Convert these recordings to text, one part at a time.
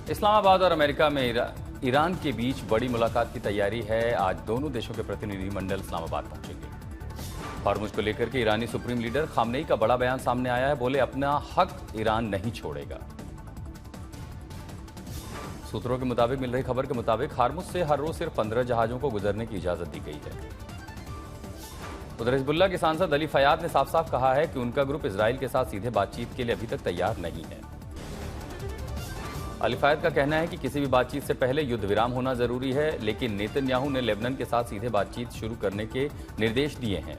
इस्लामाबाद और अमेरिका में ईरान के बीच बड़ी मुलाकात की तैयारी है। आज दोनों देशों के प्रतिनिधिमंडल इस्लामाबाद पहुंचेंगे। हॉर्मुज को लेकर के ईरानी सुप्रीम लीडर खामनेई का बड़ा बयान सामने आया है। बोले, अपना हक ईरान नहीं छोड़ेगा। सूत्रों के मुताबिक मिल रही खबर के मुताबिक हॉर्मुज से हर रोज सिर्फ 15 जहाजों को गुजरने की इजाजत दी गई है। उधर हिजबुल्लाह के सांसद अली फयाद ने साफ साफ कहा है कि उनका ग्रुप इजराइल के साथ सीधे बातचीत के लिए अभी तक तैयार नहीं है। अली फयाद का कहना है कि किसी भी बातचीत से पहले युद्ध विराम होना जरूरी है, लेकिन नेतन्याहू ने लेबनान के साथ सीधे बातचीत शुरू करने के निर्देश दिए हैं।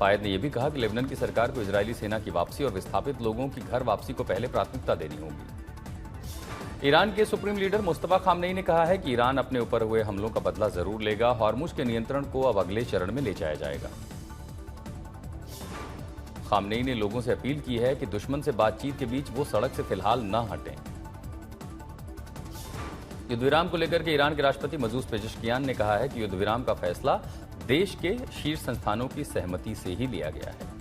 फयाद ने यह भी कहा कि लेबनान की सरकार को इजरायली सेना की वापसी और विस्थापित लोगों की घर वापसी को पहले प्राथमिकता देनी होगी। ईरान के सुप्रीम लीडर मुस्तफा खामनेई ने कहा है कि ईरान अपने ऊपर हुए हमलों का बदला जरूर लेगा। हॉर्मुज के नियंत्रण को अब अगले चरण में ले जाया जाएगा। खामनेई ने लोगों से अपील की है कि दुश्मन से बातचीत के बीच वो सड़क से फिलहाल न हटें। युद्ध विराम को लेकर के ईरान के राष्ट्रपति मसूद पेजेश्कियान ने कहा है कि युद्ध विराम का फैसला देश के शीर्ष संस्थानों की सहमति से ही लिया गया है।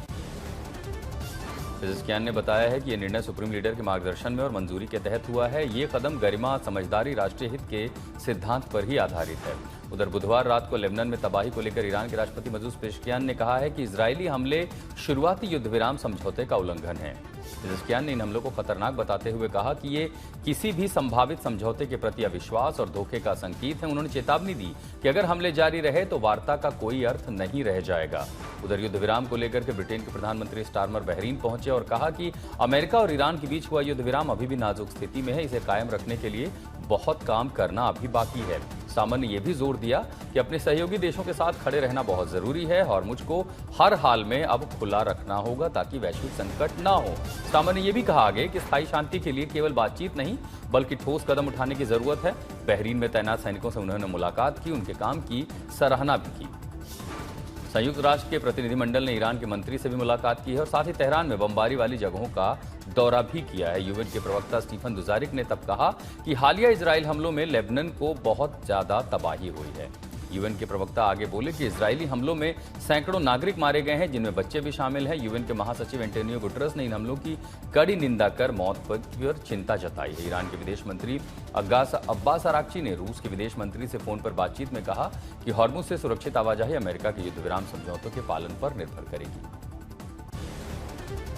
पेजेश्कियान ने बताया है कि यह निर्णय सुप्रीम लीडर के मार्गदर्शन में और मंजूरी के तहत हुआ है। ये कदम गरिमा, समझदारी, राष्ट्रीय हित के सिद्धांत पर ही आधारित है। उधर बुधवार रात को लेबनान में तबाही को लेकर ईरान के राष्ट्रपति मसूद पेजेश्कियान ने कहा है कि इजरायली हमले शुरुआती युद्ध विराम समझौते का उल्लंघन है। पेजेश्कियान ने इन हमलों को खतरनाक बताते हुए कहा कि ये किसी भी संभावित समझौते के प्रति अविश्वास और धोखे का संकेत है। उन्होंने चेतावनी दी कि अगर हमले जारी रहे तो वार्ता का कोई अर्थ नहीं रह जाएगा। उधर युद्ध विराम को लेकर के ब्रिटेन के प्रधानमंत्री स्टारमर बहरीन पहुंचे और कहा कि अमेरिका और ईरान के बीच हुआ युद्ध विराम अभी भी नाजुक स्थिति में है। इसे कायम रखने के लिए बहुत काम करना अभी बाकी है। सामन ने यह भी जोर दिया कि अपने सहयोगी देशों के साथ खड़े रहना बहुत जरूरी है। हॉर्मुज को हर हाल में अब खुला रखना होगा ताकि वैश्विक संकट ना हो। सामन ने यह भी कहा आगे कि स्थायी शांति के लिए केवल बातचीत नहीं बल्कि ठोस कदम उठाने की जरूरत है। बहरीन में तैनात सैनिकों से उन्होंने मुलाकात की, उनके काम की सराहना भी की। संयुक्त राष्ट्र के प्रतिनिधिमंडल ने ईरान के मंत्री से भी मुलाकात की है और साथ ही तेहरान में बमबारी वाली जगहों का दौरा भी किया है। यूएन के प्रवक्ता स्टीफन दुजारिक ने तब कहा कि हालिया इजरायल हमलों में लेबनान को बहुत ज्यादा तबाही हुई है। यूएन के प्रवक्ता आगे बोले कि इजरायली हमलों में सैकड़ों नागरिक मारे गए हैं, जिनमें बच्चे भी शामिल हैं। यूएन के महासचिव एंटोनियो गुटरस ने इन हमलों की कड़ी निंदा कर मौत पर चिंता जताई है। ईरान के विदेश मंत्री अब्बास अराक्ची ने रूस के विदेश मंत्री से फोन पर बातचीत में कहा कि हॉर्मुज से सुरक्षित आवाजाही अमेरिका के युद्ध विराम समझौतों के पालन पर निर्भर करेगी।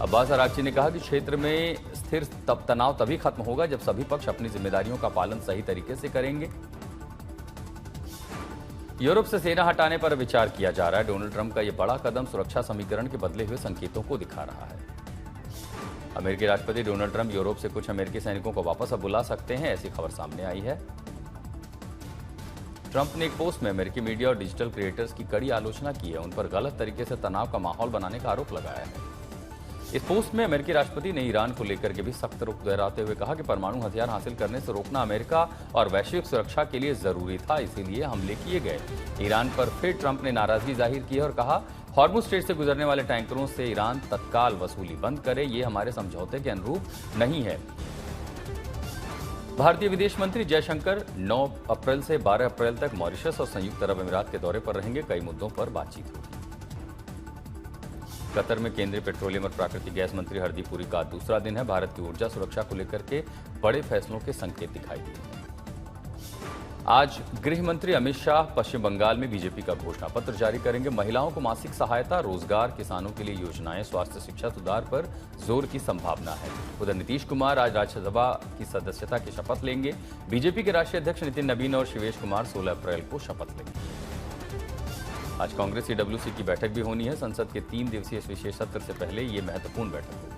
अब्बास अराक्ची ने कहा कि क्षेत्र में स्थिर तनाव तभी खत्म होगा जब सभी पक्ष अपनी जिम्मेदारियों का पालन सही तरीके से करेंगे। यूरोप से सेना हटाने पर विचार किया जा रहा है। डोनाल्ड ट्रंप का यह बड़ा कदम सुरक्षा समीकरण के बदले हुए संकेतों को दिखा रहा है। अमेरिकी राष्ट्रपति डोनाल्ड ट्रंप यूरोप से कुछ अमेरिकी सैनिकों को वापस अब बुला सकते हैं, ऐसी खबर सामने आई है। ट्रंप ने एक पोस्ट में अमेरिकी मीडिया और डिजिटल क्रिएटर्स की कड़ी आलोचना की है। उन पर गलत तरीके से तनाव का माहौल बनाने का आरोप लगाया है। इस पोस्ट में अमेरिकी राष्ट्रपति ने ईरान को लेकर के भी सख्त रुख दोहराते हुए कहा कि परमाणु हथियार हासिल करने से रोकना अमेरिका और वैश्विक सुरक्षा के लिए जरूरी था, इसीलिए हमले किए गए। ईरान पर फिर ट्रंप ने नाराजगी जाहिर की है और कहा, हॉर्मुज स्ट्रेट से गुजरने वाले टैंकरों से ईरान तत्काल वसूली बंद करे, ये हमारे समझौते के अनुरूप नहीं है। भारतीय विदेश मंत्री जयशंकर 9 अप्रैल से 12 अप्रैल तक मॉरिशस और संयुक्त अरब अमीरात के दौरे पर रहेंगे। कई मुद्दों पर बातचीत होगी। कतर में केंद्रीय पेट्रोलियम और प्राकृतिक गैस मंत्री हरदीप पुरी का दूसरा दिन है। भारत की ऊर्जा सुरक्षा को लेकर के बड़े फैसलों के संकेत दिखाई दिए। आज गृह मंत्री अमित शाह पश्चिम बंगाल में बीजेपी का घोषणा पत्र जारी करेंगे। महिलाओं को मासिक सहायता, रोजगार, किसानों के लिए योजनाएं, स्वास्थ्य, शिक्षा सुधार पर जोर की संभावना है। उधर नीतीश कुमार आज राज्यसभा की सदस्यता की शपथ लेंगे। बीजेपी के राष्ट्रीय अध्यक्ष नितिन नवीन और शिवेश कुमार 16 अप्रैल को शपथ लेंगे। आज कांग्रेस ईडब्ल्यूसी की बैठक भी होनी है। संसद के 3 दिवसीय विशेष सत्र से पहले ये महत्वपूर्ण बैठक होगी।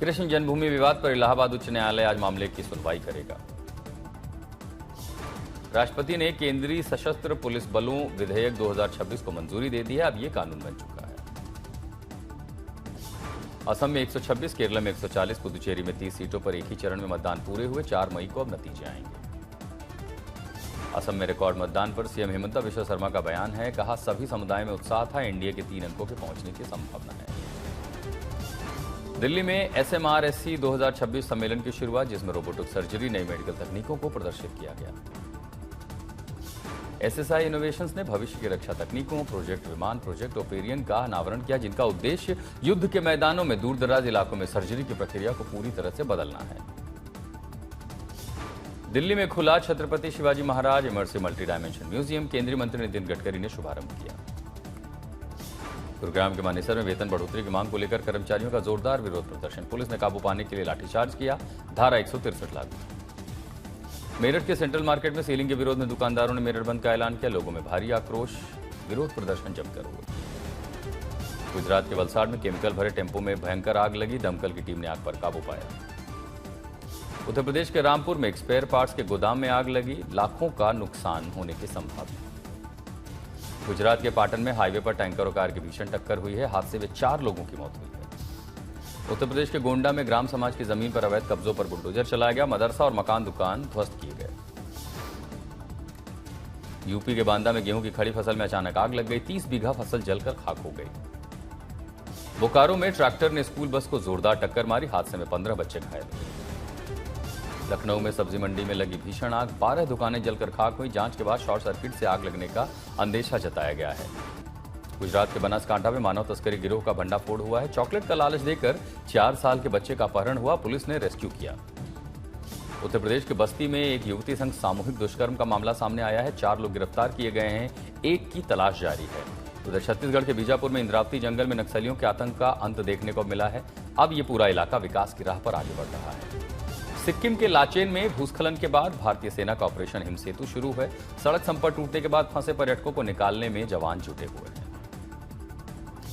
कृष्ण जन्मभूमि विवाद पर इलाहाबाद उच्च न्यायालय आज मामले की सुनवाई करेगा। राष्ट्रपति ने केंद्रीय सशस्त्र पुलिस बलों विधेयक 2026 को मंजूरी दे दी है। अब ये कानून बन चुका है। असम में 126, केरल में 140, पुदुचेरी में 30 सीटों पर एक ही चरण में मतदान पूरे हुए। 4 मई को अब नतीजे आएंगे। असम में रिकॉर्ड मतदान पर सीएम हिमंता बिस्वा शर्मा का बयान है। कहा, सभी समुदाय में उत्साह था, एनडीए के 3 अंकों के पहुंचने की संभावना है। दिल्ली में SMRSC 2026 सम्मेलन की शुरुआत, जिसमें रोबोटिक सर्जरी, नई मेडिकल तकनीकों को प्रदर्शित किया गया। एसएसआई इनोवेशंस ने भविष्य की रक्षा तकनीकों प्रोजेक्ट विमान प्रोजेक्ट ओपेरियन का अनावरण किया, जिनका उद्देश्य युद्ध के मैदानों में दूर दराज इलाकों में सर्जरी की प्रक्रिया को पूरी तरह से बदलना है। दिल्ली में खुला Chhatrapati Shivaji Maharaj immersive multi dimension museum, केंद्रीय मंत्री नितिन गडकरी ने शुभारंभ किया। गुरुग्राम के मानेसर में वेतन बढ़ोतरी की मांग को लेकर कर्मचारियों का जोरदार विरोध प्रदर्शन, पुलिस ने काबू पाने के लिए लाठीचार्ज किया, धारा 163 लागू। मेरठ के सेंट्रल मार्केट में सीलिंग के विरोध में दुकानदारों ने मेरठ बंद का ऐलान किया, लोगों में भारी आक्रोश, विरोध प्रदर्शन जमकर हुए। गुजरात के वलसाड में केमिकल भरे टेम्पो में भयंकर आग लगी, दमकल की टीम ने आग पर काबू पाया। उत्तर प्रदेश के रामपुर में एक स्पेयर पार्ट्स के गोदाम में आग लगी, लाखों का नुकसान होने की संभावना। गुजरात के पाटन में हाईवे पर टैंकर और कार की भीषण टक्कर हुई है, हादसे में 4 लोगों की मौत हुई है। उत्तर प्रदेश के गोंडा में ग्राम समाज की जमीन पर अवैध कब्जों पर बुलडोजर चलाया गया, मदरसा और मकान दुकान ध्वस्त किए गए। यूपी के बांदा में गेहूं की खड़ी फसल में अचानक आग लग गई, 30 बीघा फसल जलकर खाक हो गई। बोकारो में ट्रैक्टर ने स्कूल बस को जोरदार टक्कर मारी, हादसे में 15 बच्चे घायल हुए। लखनऊ में सब्जी मंडी में लगी भीषण आग, 12 दुकानें जलकर खाक हुई, जांच के बाद शॉर्ट सर्किट से आग लगने का अंदेशा जताया गया है। गुजरात के बनासकांठा में मानव तस्करी गिरोह का भंडाफोड़ हुआ है, चॉकलेट का लालच देकर 4 साल के बच्चे का अपहरण हुआ, पुलिस ने रेस्क्यू किया। उत्तर प्रदेश के बस्ती में एक युवती संग सामूहिक दुष्कर्म का मामला सामने आया है, 4 लोग गिरफ्तार किए गए हैं, एक की तलाश जारी है। उधर छत्तीसगढ़ के बीजापुर में इंद्रावती जंगल में नक्सलियों के आतंक का अंत देखने को मिला है, अब ये पूरा इलाका विकास की राह पर आगे बढ़ रहा है। सिक्किम के लाचेन में भूस्खलन के बाद भारतीय सेना का ऑपरेशन हिमसेतु शुरू है, सड़क संपर्क टूटने के बाद फंसे पर्यटकों को निकालने में जवान जुटे हुए हैं।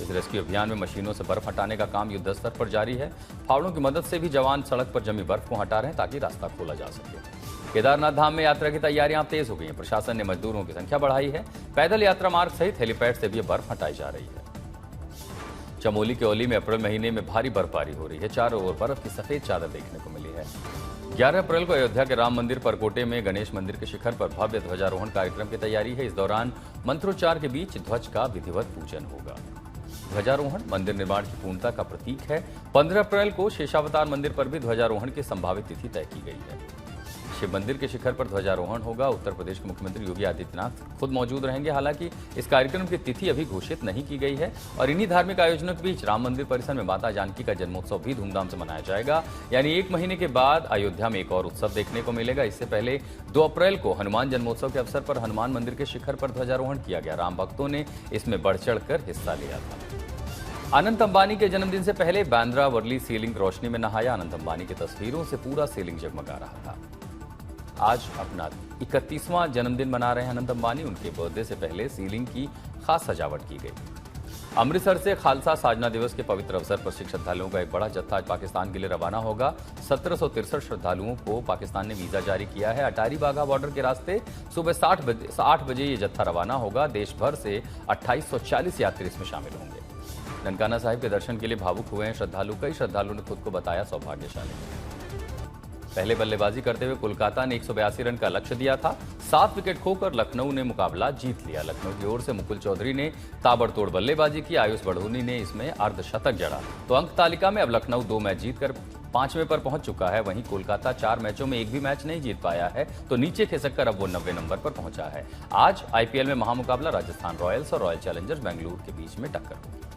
इस रेस्क्यू अभियान में मशीनों से बर्फ हटाने का काम युद्ध स्तर पर जारी है, फावड़ों की मदद से भी जवान सड़क पर जमी बर्फ को हटा रहे हैं ताकि रास्ता खोला जा सके। केदारनाथ धाम में यात्रा की तैयारियां तेज हो गई हैं, प्रशासन ने मजदूरों की संख्या बढ़ाई है, पैदल यात्रा मार्ग सहित हेलीपैड से भी बर्फ हटाई जा रही है। चमोली के ओली में अप्रैल महीने में भारी बर्फबारी हो रही है, चारों ओर बर्फ की सफेद चादर देखने को मिली है। 11 अप्रैल को अयोध्या के राम मंदिर परकोटे में गणेश मंदिर के शिखर पर भव्य ध्वजारोहण कार्यक्रम की तैयारी है, इस दौरान मंत्रोच्चार के बीच ध्वज का विधिवत पूजन होगा। ध्वजारोहण मंदिर निर्माण की पूर्णता का प्रतीक है। 15 अप्रैल को शेषावतार मंदिर पर भी ध्वजारोहण की संभावित तिथि तय की गई है। शिव मंदिर के शिखर पर ध्वजारोहण होगा, उत्तर प्रदेश के मुख्यमंत्री योगी आदित्यनाथ खुद मौजूद रहेंगे। हालांकि इस कार्यक्रम की तिथि अभी घोषित नहीं की गई है और इन्हीं धार्मिक आयोजनों के बीच राम मंदिर परिसर में माता जानकी का जन्मोत्सव भी धूमधाम से मनाया जाएगा, यानी 1 महीने के बाद अयोध्या में एक और उत्सव देखने को मिलेगा। इससे पहले 2 अप्रैल को हनुमान जन्मोत्सव के अवसर पर हनुमान मंदिर के शिखर पर ध्वजारोहण किया गया, राम भक्तों ने इसमें बढ़ चढ़कर हिस्सा लिया था। अनंत अंबानी के जन्मदिन से पहले बांद्रा वर्ली सीलिंग रोशनी में नहाया, अनंत अंबानी की तस्वीरों से पूरा सीलिंग जगमगा रहा था। आज अपना 31वां जन्मदिन मना रहे हैं अनंत अंबानी, उनके बर्थडे से पहले सीलिंग की खास सजावट की गई। अमृतसर से खालसा साधना दिवस के पवित्र अवसर पर सिख श्रद्धालुओं का एक बड़ा जत्था आज पाकिस्तान के लिए रवाना होगा। 1763 श्रद्धालुओं को पाकिस्तान ने वीजा जारी किया है। अटारी वाघा बॉर्डर के रास्ते सुबह 8 बजे ये जत्था रवाना होगा। देश भर से 2840 यात्री इसमें शामिल होंगे। ननकाना साहिब के दर्शन के लिए भावुक हुए हैं श्रद्धालु, कई श्रद्धालुओं ने खुद को बताया सौभाग्यशाली। पहले बल्लेबाजी करते हुए कोलकाता ने 182 रन का लक्ष्य दिया था, 7 विकेट खोकर लखनऊ ने मुकाबला जीत लिया। लखनऊ की ओर से मुकुल चौधरी ने ताबड़तोड़ बल्लेबाजी की, आयुष बढ़ोनी ने इसमें अर्धशतक जड़ा। तो अंक तालिका में अब लखनऊ 2 मैच जीतकर 5वें पर पहुंच चुका है, वहीं कोलकाता 4 मैचों में एक भी मैच नहीं जीत पाया है, तो नीचे खिसक कर अब वो 90 नंबर पर पहुंचा है। आज आईपीएल में महामुकाबला राजस्थान रॉयल्स और रॉयल चैलेंजर्स बेंगलुरु के बीच में टक्कर होगी।